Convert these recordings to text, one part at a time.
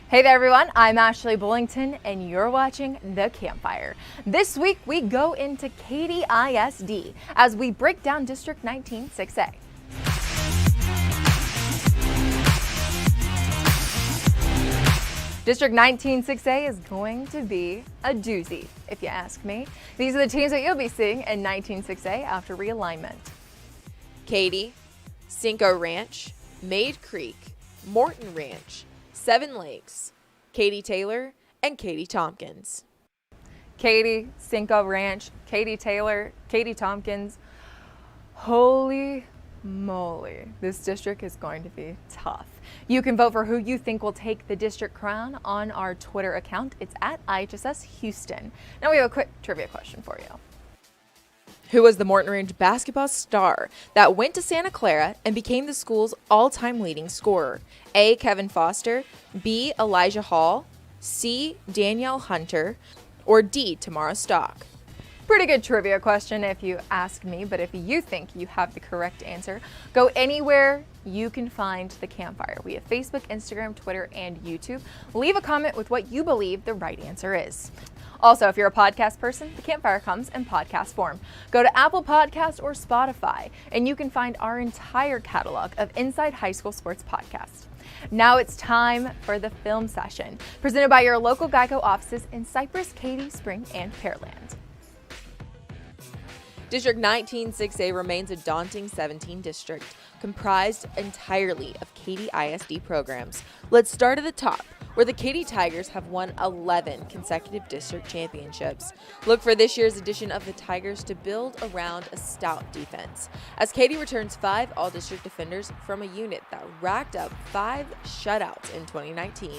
Hey there everyone, I'm Ashley Bullington and you're watching The Campfire. This week we go into Katy ISD as we break down District 19 6A. District 19 6A is going to be a doozy, if you ask me. These are the teams that you'll be seeing in 19 6A after realignment. Katy, Cinco Ranch, Maid Creek, Morton Ranch, Seven Lakes, Katy Taylor, and Katy Tompkins. Katy, Cinco Ranch, Katy Taylor, Katy Tompkins. Holy moly, this district is going to be tough. You can vote for who you think will take the district crown on our Twitter account. It's at IHSS Houston. Now we have a quick trivia question for you. Who was the Morton Ranch basketball star that went to Santa Clara and became the school's all-time leading scorer? A. Kevin Foster, B. Elijah Hall, C. Danielle Hunter, or D. Tamara Stock? Pretty good trivia question if you ask me, but if you think you have the correct answer, go anywhere you can find The Campfire. We have Facebook, Instagram, Twitter, and YouTube. Leave a comment with what you believe the right answer is. Also, if you're a podcast person, The Campfire comes in podcast form. Go to Apple Podcasts or Spotify, and you can find our entire catalog of Inside High School Sports podcasts. Now it's time for the film session, presented by your local Geico offices in Cypress, Katy, Spring, and Pearland. District 19 6A remains a daunting 17 district, comprised entirely of Katy ISD programs. Let's start at the top, where the Katy Tigers have won 11 consecutive district championships. Look for this year's edition of the Tigers to build around a stout defense, as Katy returns 5 all-district defenders from a unit that racked up 5 shutouts in 2019.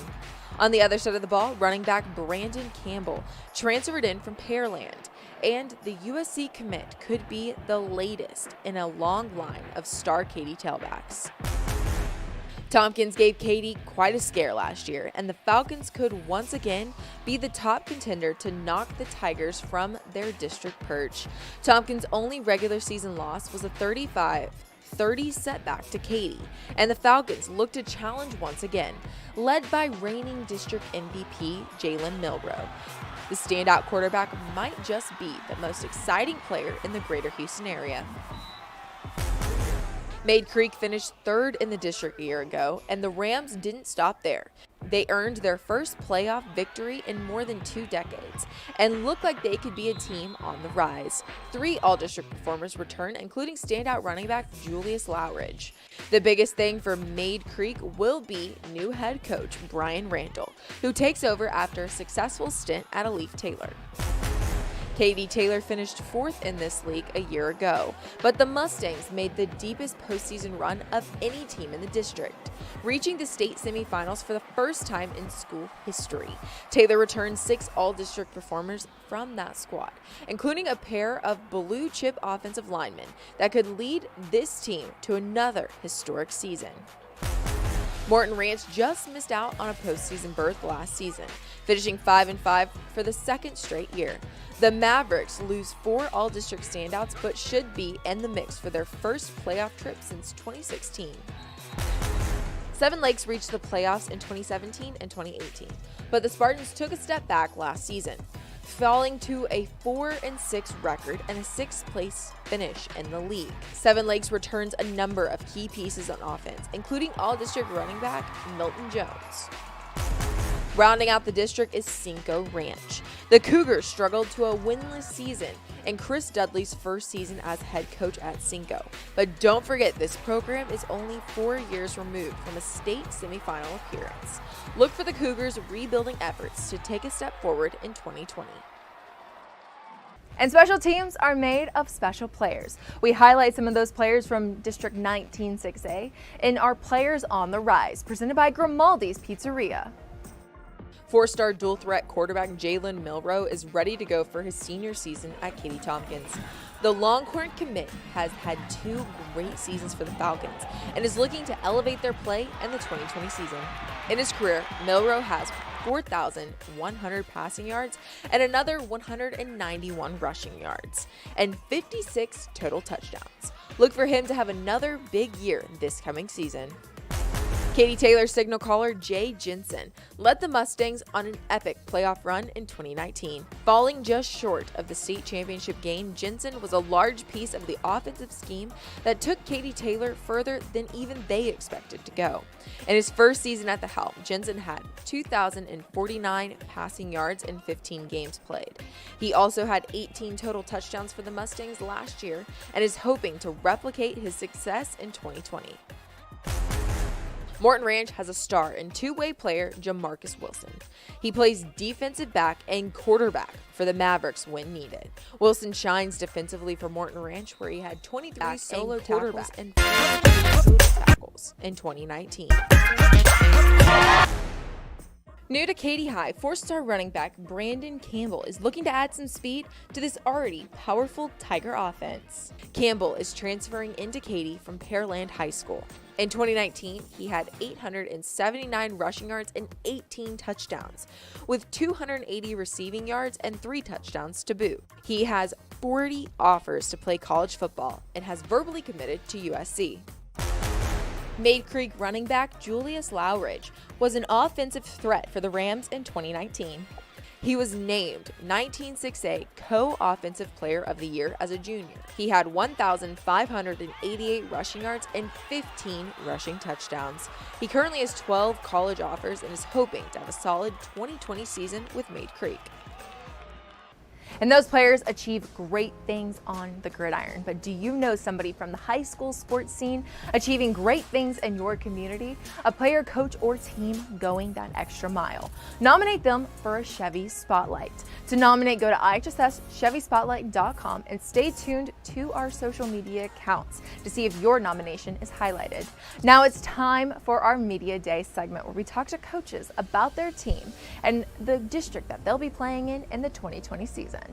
On the other side of the ball, running back Brandon Campbell transferred in from Pearland, and the USC commit could be the latest in a long line of star Katy tailbacks. Tompkins gave Katy quite a scare last year, and the Falcons could once again be the top contender to knock the Tigers from their district perch. Tompkins' only regular season loss was a 35-30 setback to Katy, and the Falcons look to challenge once again, led by reigning district MVP Jalen Milroe. The standout quarterback might just be the most exciting player in the greater Houston area. Maid Creek finished 3rd in the district a year ago, and the Rams didn't stop there. They earned their first playoff victory in more than 2 decades and look like they could be a team on the rise. 3 all-district performers return, including standout running back Julius Lowridge. The biggest thing for Maid Creek will be new head coach Brian Randall, who takes over after a successful stint at Alif Taylor. Katy Taylor finished 4th in this league a year ago, but the Mustangs made the deepest postseason run of any team in the district, reaching the state semifinals for the first time in school history. Taylor returned 6 all-district performers from that squad, including a pair of blue-chip offensive linemen that could lead this team to another historic season. Morton Ranch just missed out on a postseason berth last season, finishing 5-5 for the 2nd straight year. The Mavericks lose 4 all-district standouts but should be in the mix for their first playoff trip since 2016. Seven Lakes reached the playoffs in 2017 and 2018, but the Spartans took a step back last season, falling to a 4-6 record and a 6th place finish in the league. Seven Lakes returns a number of key pieces on offense, including all-district running back Milton Jones. Rounding out the district is Cinco Ranch. The Cougars struggled to a winless season in Chris Dudley's first season as head coach at Cinco. But don't forget, this program is only 4 years removed from a state semifinal appearance. Look for the Cougars' rebuilding efforts to take a step forward in 2020. And special teams are made of special players. We highlight some of those players from District 19 6A in our Players on the Rise, presented by Grimaldi's Pizzeria. 4-star dual-threat quarterback Jalen Milroe is ready to go for his senior season at Katy Tompkins. The Longhorn commit has had 2 great seasons for the Falcons and is looking to elevate their play in the 2020 season. In his career, Milroe has 4,100 passing yards and another 191 rushing yards and 56 total touchdowns. Look for him to have another big year this coming season. Katy Taylor's signal caller, Jay Jensen, led the Mustangs on an epic playoff run in 2019. Falling just short of the state championship game, Jensen was a large piece of the offensive scheme that took Katy Taylor further than even they expected to go. In his first season at the helm, Jensen had 2,049 passing yards in 15 games played. He also had 18 total touchdowns for the Mustangs last year and is hoping to replicate his success in 2020. Morton Ranch has a star and two-way player, Jamarcus Wilson. He plays defensive back and quarterback for the Mavericks when needed. Wilson shines defensively for Morton Ranch, where he had 23 solo tackles and 4 tackles in 2019. New to Katy High, four-star running back Brandon Campbell is looking to add some speed to this already powerful Tiger offense. Campbell is transferring into Katy from Pearland High School. In 2019, he had 879 rushing yards and 18 touchdowns, with 280 receiving yards and 3 touchdowns to boot. He has 40 offers to play college football and has verbally committed to USC. Maid Creek running back Julius Lowridge was an offensive threat for the Rams in 2019. He was named 19-6A Co-Offensive Player of the Year as a junior. He had 1,588 rushing yards and 15 rushing touchdowns. He currently has 12 college offers and is hoping to have a solid 2020 season with Maid Creek. And those players achieve great things on the gridiron. But do you know somebody from the high school sports scene achieving great things in your community? A player, coach, or team going that extra mile? Nominate them for a Chevy Spotlight. To nominate, go to IHSSChevySpotlight.com and stay tuned to our social media accounts to see if your nomination is highlighted. Now it's time for our Media Day segment, where we talk to coaches about their team and the district that they'll be playing in the 2020 season.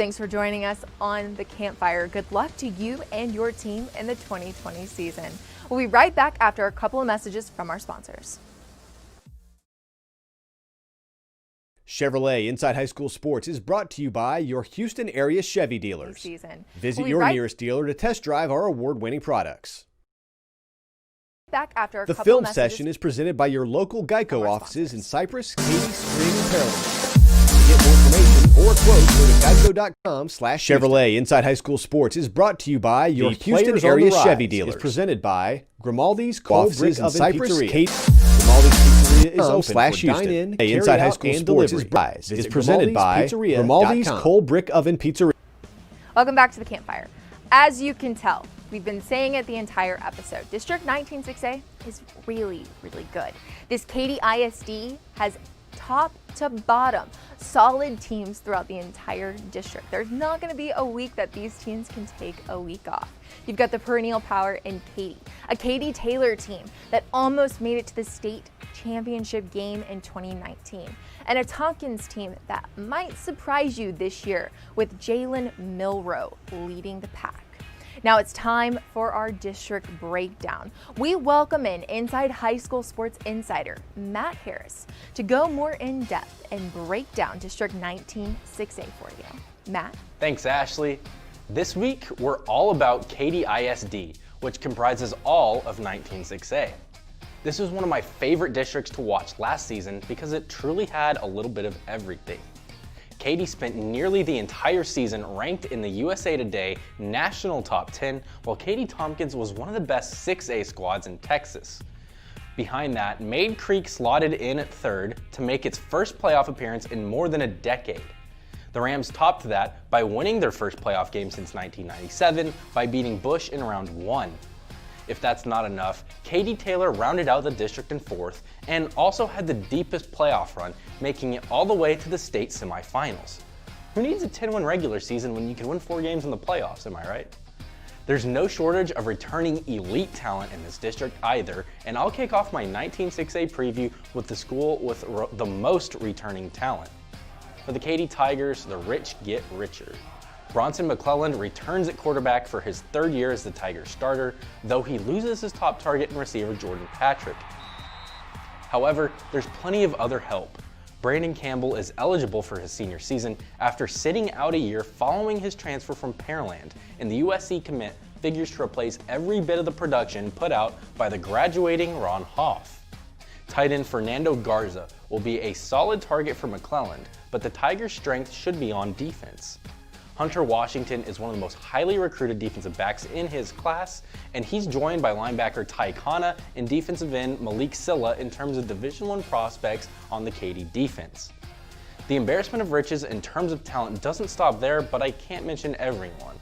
thanks for joining us on the Campfire. Good luck to you and your team in the 2020 season. We'll be right back after a couple of messages from our sponsors. Chevrolet Inside High School Sports is brought to you by your Houston area Chevy dealers. Visit your nearest dealer to test drive our award-winning products. Back after the film session is presented by your local Geico offices in Cypress, Katy, Spring, and Pearland. To get more information or quotes, go to geico.com/. Chevrolet Inside High School Sports is brought to you by your Houston area Chevy dealers. Is presented by Grimaldi's Cold Brick in Cypress, Katy. Grimaldi's Pizzeria is open for dine-in, Inside High School Sports is presented by Grimaldi's Cold Brick Oven Pizzeria. Welcome back to the Campfire. As you can tell, we've been saying it the entire episode. District 19 6A is really, really good. This Katy ISD has top to bottom solid teams throughout the entire district. There's not going to be a week that these teams can take a week off. You've got the perennial power in Katy, a Katy Taylor team that almost made it to the state championship game in 2019, and a Tompkins team that might surprise you this year with Jalen Milroe leading the pack. Now it's time for our district breakdown. We welcome in Inside High School Sports Insider, Matt Harris, to go more in depth and break down District 19 6A for you. Matt? Thanks, Ashley. This week, we're all about Katy ISD, which comprises all of 19 6A. This was one of my favorite districts to watch last season because it truly had a little bit of everything. Katy spent nearly the entire season ranked in the USA Today National Top 10, while Katy Tompkins was one of the best 6A squads in Texas. Behind that, Maid Creek slotted in at third to make its first playoff appearance in more than a decade. The Rams topped that by winning their first playoff game since 1997 by beating Bush in round 1. If that's not enough, Katy Taylor rounded out the district in fourth and also had the deepest playoff run, making it all the way to the state semifinals. Who needs a 10-win regular season when you can win 4 games in the playoffs, am I right? There's no shortage of returning elite talent in this district either, and I'll kick off my 19 6A preview with the school with the most returning talent. For the Katy Tigers, the rich get richer. Bronson McClelland returns at quarterback for his 3rd year as the Tigers starter, though he loses his top target and receiver Jordan Patrick. However, there's plenty of other help. Brandon Campbell is eligible for his senior season after sitting out a year following his transfer from Pearland, and the USC commit figures to replace every bit of the production put out by the graduating Ron Hoff. Tight end Fernando Garza will be a solid target for McClelland, but the Tigers' strength should be on defense. Hunter Washington is one of the most highly recruited defensive backs in his class, and he's joined by linebacker Ty Khanna and defensive end Malik Silla in terms of Division I prospects on the Katy defense. The embarrassment of riches in terms of talent doesn't stop there, but I can't mention everyone.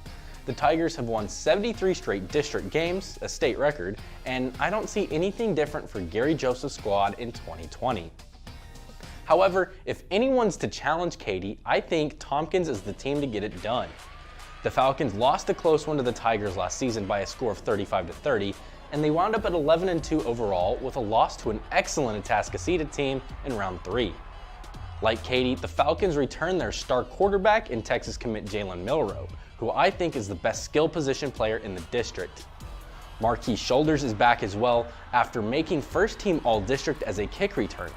The Tigers have won 73 straight district games, a state record, and I don't see anything different for Gary Joseph's squad in 2020. However, if anyone's to challenge Katy, I think Tompkins is the team to get it done. The Falcons lost a close one to the Tigers last season by a score of 35-30, and they wound up at 11-2 overall with a loss to an excellent Atascocita team in round 3. Like Katy, the Falcons returned their star quarterback and Texas commit Jalen Milroe, who I think is the best skill position player in the district. Marquis Shoulders is back as well after making first-team All-District as a kick returner.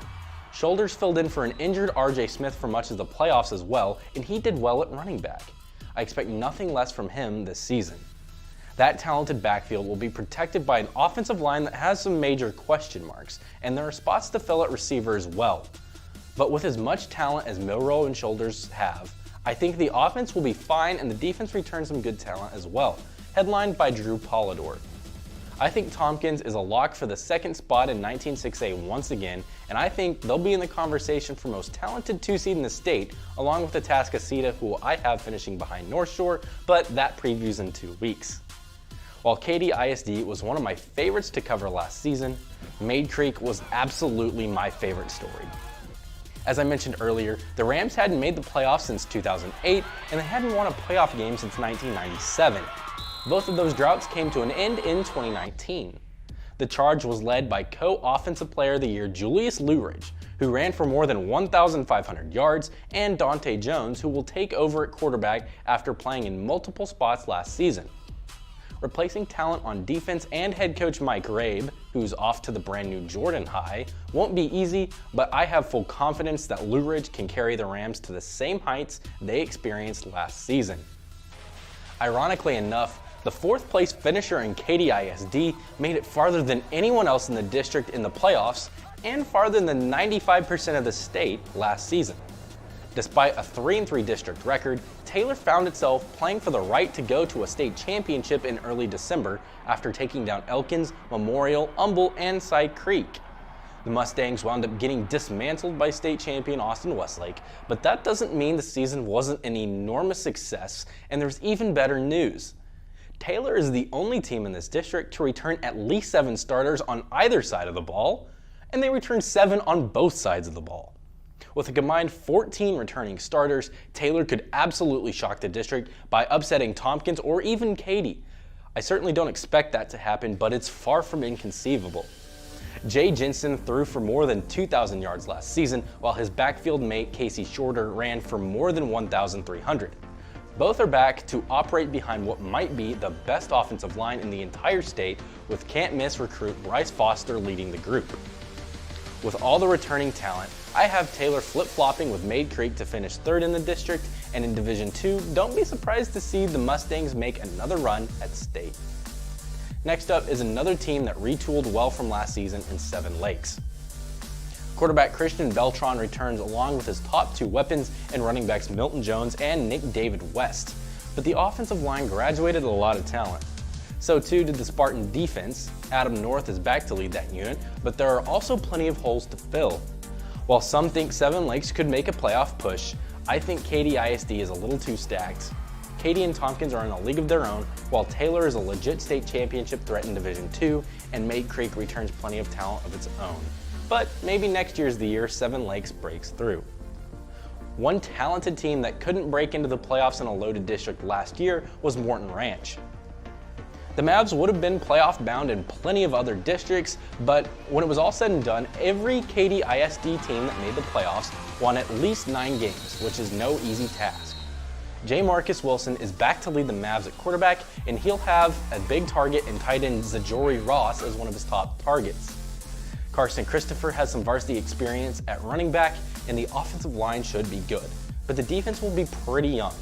Shoulders filled in for an injured RJ Smith for much of the playoffs as well, and he did well at running back. I expect nothing less from him this season. That talented backfield will be protected by an offensive line that has some major question marks, and there are spots to fill at receiver as well. But with as much talent as Milroe and Shoulders have, I think the offense will be fine and the defense returns some good talent as well, headlined by Drew Polidor. I think Tompkins is a lock for the 2nd spot in 19 6A once again, and I think they'll be in the conversation for most talented 2 seed in the state, along with Atascocita, who I have finishing behind North Shore, but that preview's in 2 weeks. While Katy ISD was one of my favorites to cover last season, Maid Creek was absolutely my favorite story. As I mentioned earlier, the Rams hadn't made the playoffs since 2008, and they hadn't won a playoff game since 1997. Both of those droughts came to an end in 2019. The charge was led by co-offensive player of the year Julius Luridge, who ran for more than 1,500 yards, and Dante Jones, who will take over at quarterback after playing in multiple spots last season. Replacing talent on defense and head coach Mike Rabe, who's off to the brand new Jordan High, won't be easy, but I have full confidence that Blue Ridge can carry the Rams to the same heights they experienced last season. Ironically enough, the 4th place finisher in Katy ISD made it farther than anyone else in the district in the playoffs and farther than 95% of the state last season. Despite a 3-3 district record, Taylor found itself playing for the right to go to a state championship in early December after taking down Elkins, Memorial, Humble, and Side Creek. The Mustangs wound up getting dismantled by state champion Austin Westlake, but that doesn't mean the season wasn't an enormous success, and there's even better news. Taylor is the only team in this district to return at least 7 starters on either side of the ball, and they returned 7 on both sides of the ball. With a combined 14 returning starters, Taylor could absolutely shock the district by upsetting Tompkins or even Katy. I certainly don't expect that to happen, but it's far from inconceivable. Jay Jensen threw for more than 2,000 yards last season, while his backfield mate Casey Shorter ran for more than 1,300. Both are back to operate behind what might be the best offensive line in the entire state, with can't-miss recruit Bryce Foster leading the group. With all the returning talent, I have Taylor flip-flopping with Maid Creek to finish 3rd in the district, and in Division 2, don't be surprised to see the Mustangs make another run at state. Next up is another team that retooled well from last season in Seven Lakes. Quarterback Christian Beltran returns along with his top 2 weapons and running backs Milton Jones and Nick David West, but the offensive line graduated a lot of talent. So too did the Spartan defense. Adam North is back to lead that unit, but there are also plenty of holes to fill. While some think Seven Lakes could make a playoff push, I think Katy ISD is a little too stacked. Katy and Tompkins are in a league of their own, while Taylor is a legit state championship threat in Division 2, and Maid Creek returns plenty of talent of its own. But maybe next year's the year Seven Lakes breaks through. One talented team that couldn't break into the playoffs in a loaded district last year was Morton Ranch. The Mavs would have been playoff bound in plenty of other districts, but when it was all said and done, every Katy ISD team that made the playoffs won at least 9 games, which is no easy task. J. Marcus Wilson is back to lead the Mavs at quarterback, and he'll have a big target in tight end Zajori Ross as one of his top targets. Carson Christopher has some varsity experience at running back, and the offensive line should be good, but the defense will be pretty young.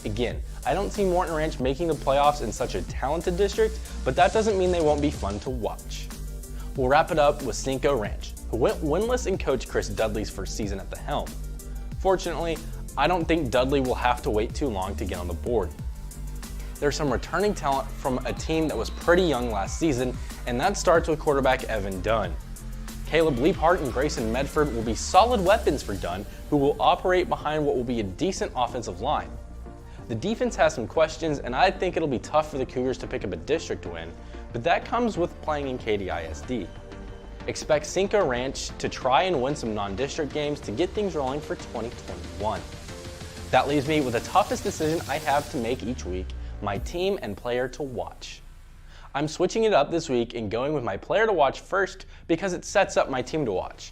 Again, I don't see Morton Ranch making the playoffs in such a talented district, but that doesn't mean they won't be fun to watch. We'll wrap it up with Cinco Ranch, who went winless in Coach Chris Dudley's first season at the helm. Fortunately, I don't think Dudley will have to wait too long to get on the board. There's some returning talent from a team that was pretty young last season, and that starts with quarterback Evan Dunn. Caleb Leaphart and Grayson Medford will be solid weapons for Dunn, who will operate behind what will be a decent offensive line. The defense has some questions, and I think it'll be tough for the Cougars to pick up a district win, but that comes with playing in Katy ISD. Expect Cinco Ranch to try and win some non-district games to get things rolling for 2021. That leaves me with the toughest decision I have to make each week, my team and player to watch. I'm switching it up this week and going with my player to watch first because it sets up my team to watch.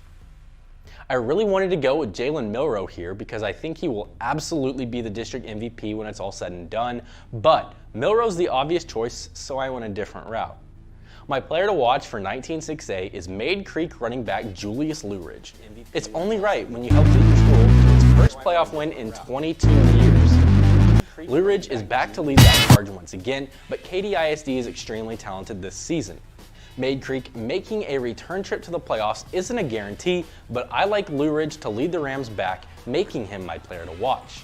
I really wanted to go with Jalen Milroe here because I think he will absolutely be the district MVP when it's all said and done, but Milroe's the obvious choice, so I went a different route. My player to watch for 19-6A is Maid Creek running back Julius Luridge. It's only right when you help lead your school to its first playoff win in 22 years. Luridge is back to lead that charge once again, but Katy ISD is extremely talented this season. Maid Creek making a return trip to the playoffs isn't a guarantee, but I like Luridge to lead the Rams back, making him my player to watch.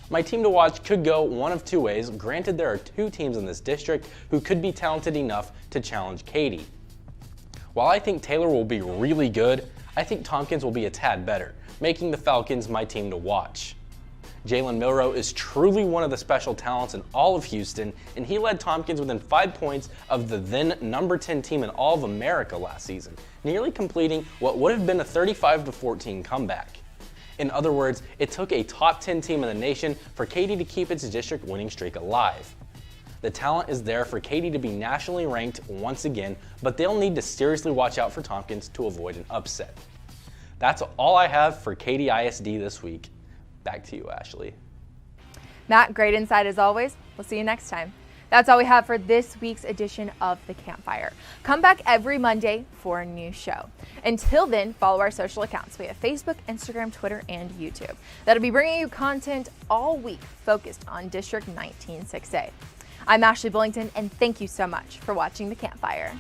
My team to watch could go one of 2 ways, granted there are 2 teams in this district who could be talented enough to challenge Katy. While I think Taylor will be really good, I think Tompkins will be a tad better, making the Falcons my team to watch. Jalen Milroe is truly one of the special talents in all of Houston, and he led Tompkins within 5 points of the then number 10 team in all of America last season, nearly completing what would have been a 35-14 comeback. In other words, it took a top 10 team in the nation for Katy to keep its district winning streak alive. The talent is there for Katy to be nationally ranked once again, but they'll need to seriously watch out for Tompkins to avoid an upset. That's all I have for Katy ISD this week. Back to you, Ashley. Matt, great insight as always. We'll see you next time. That's all we have for this week's edition of The Campfire. Come back every Monday for a new show. Until then, follow our social accounts. We have Facebook, Instagram, Twitter, and YouTube. That'll be bringing you content all week focused on District 19 6A. I'm Ashley Bullington, and thank you so much for watching The Campfire.